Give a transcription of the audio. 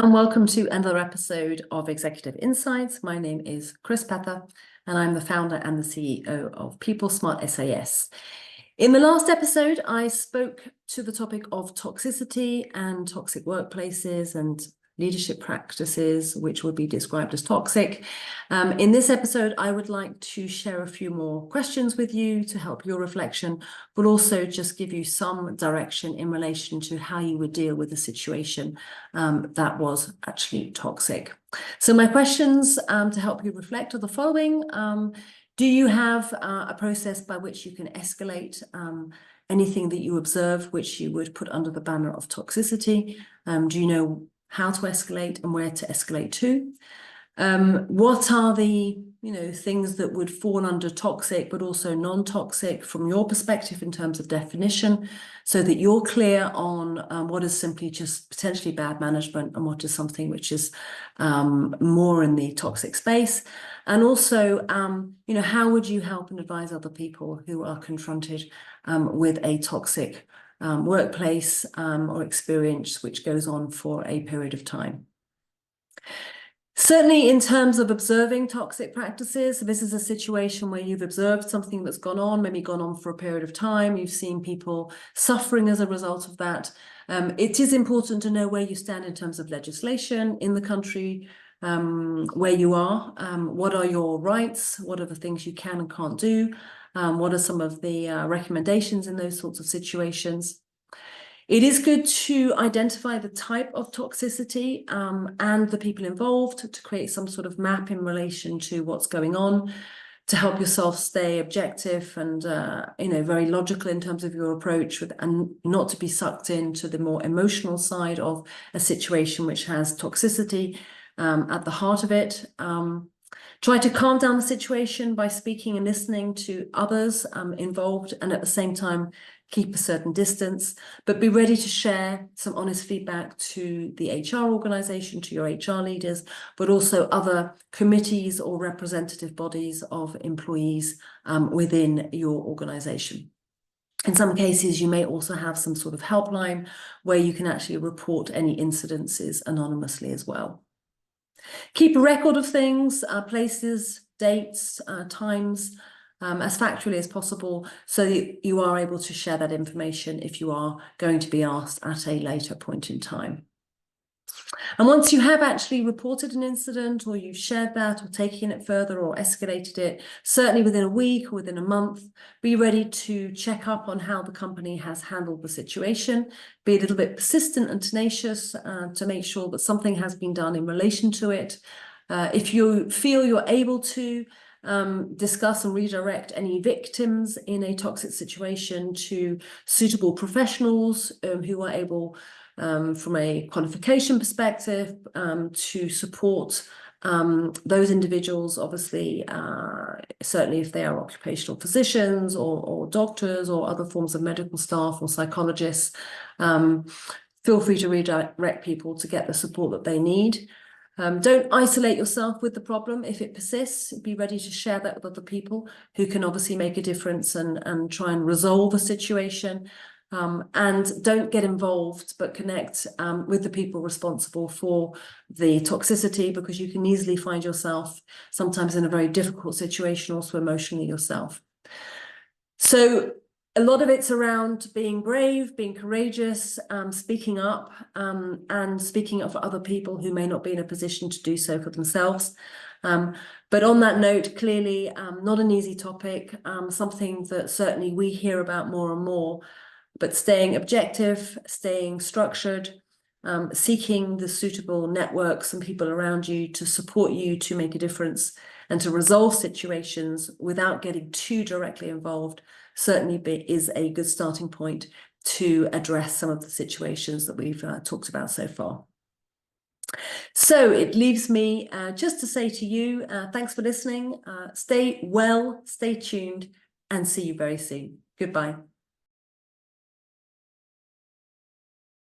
And welcome to another episode of Executive Insights. My name is Chris Pether, and I'm the founder and the CEO of PeopleSmartSAS. In the last episode, I spoke to the topic of toxicity and toxic workplaces and leadership practices, which would be described as toxic. In this episode, I would like to share a few more questions with you to help your reflection, but also just give you some direction in relation to how you would deal with a situation that was actually toxic. So my questions to help you reflect are the following. Do you have a process by which you can escalate anything that you observe, which you would put under the banner of toxicity? Do you know how to escalate and where to escalate to? What are the things that would fall under toxic but also non-toxic from your perspective in terms of definition, so that you're clear on what is simply just potentially bad management and what is something which is more in the toxic space? And also, how would you help and advise other people who are confronted with a toxic workplace or experience which goes on for a period of time? Certainly in terms of observing toxic practices, this is a situation where you've observed something that's gone on, maybe gone on for a period of time. You've seen people suffering as a result of that. It is important to know where you stand in terms of legislation in the country where you are. What are your rights? What are the things you can and can't do? What are some of the recommendations in those sorts of situations? It is good to identify the type of toxicity and the people involved to create some sort of map in relation to what's going on, to help yourself stay objective and very logical in terms of your approach, and not to be sucked into the more emotional side of a situation which has toxicity at the heart of it. Try to calm down the situation by speaking and listening to others involved, and at the same time keep a certain distance, but be ready to share some honest feedback to the HR organization, to your HR leaders, but also other committees or representative bodies of employees within your organization. In some cases, you may also have some sort of helpline where you can actually report any incidences anonymously as well. Keep a record of things, places, dates, times, as factually as possible, so that you are able to share that information if you are going to be asked at a later point in time. And once you have actually reported an incident, or you've shared that or taken it further or escalated it, certainly within a week or within a month, be ready to check up on how the company has handled the situation. Be a little bit persistent and tenacious to make sure that something has been done in relation to it. If you feel you're able to, discuss and redirect any victims in a toxic situation to suitable professionals who are able, from a qualification perspective, to support those individuals. Obviously, certainly if they are occupational physicians or doctors or other forms of medical staff or psychologists, feel free to redirect people to get the support that they need. Don't isolate yourself with the problem. If it persists, be ready to share that with other people who can obviously make a difference and try and resolve a situation. And don't get involved, but connect with the people responsible for the toxicity, because you can easily find yourself sometimes in a very difficult situation, also emotionally yourself. So a lot of it's around being brave, being courageous, speaking up, and speaking up for other people who may not be in a position to do so for themselves. But on that note, clearly not an easy topic, something that certainly we hear about more and more, but staying objective, staying structured, seeking the suitable networks and people around you to support you to make a difference and to resolve situations without getting too directly involved certainly is a good starting point to address some of the situations that we've talked about so far. So it leaves me just to say to you, thanks for listening. Stay well, stay tuned, and see you very soon. Goodbye.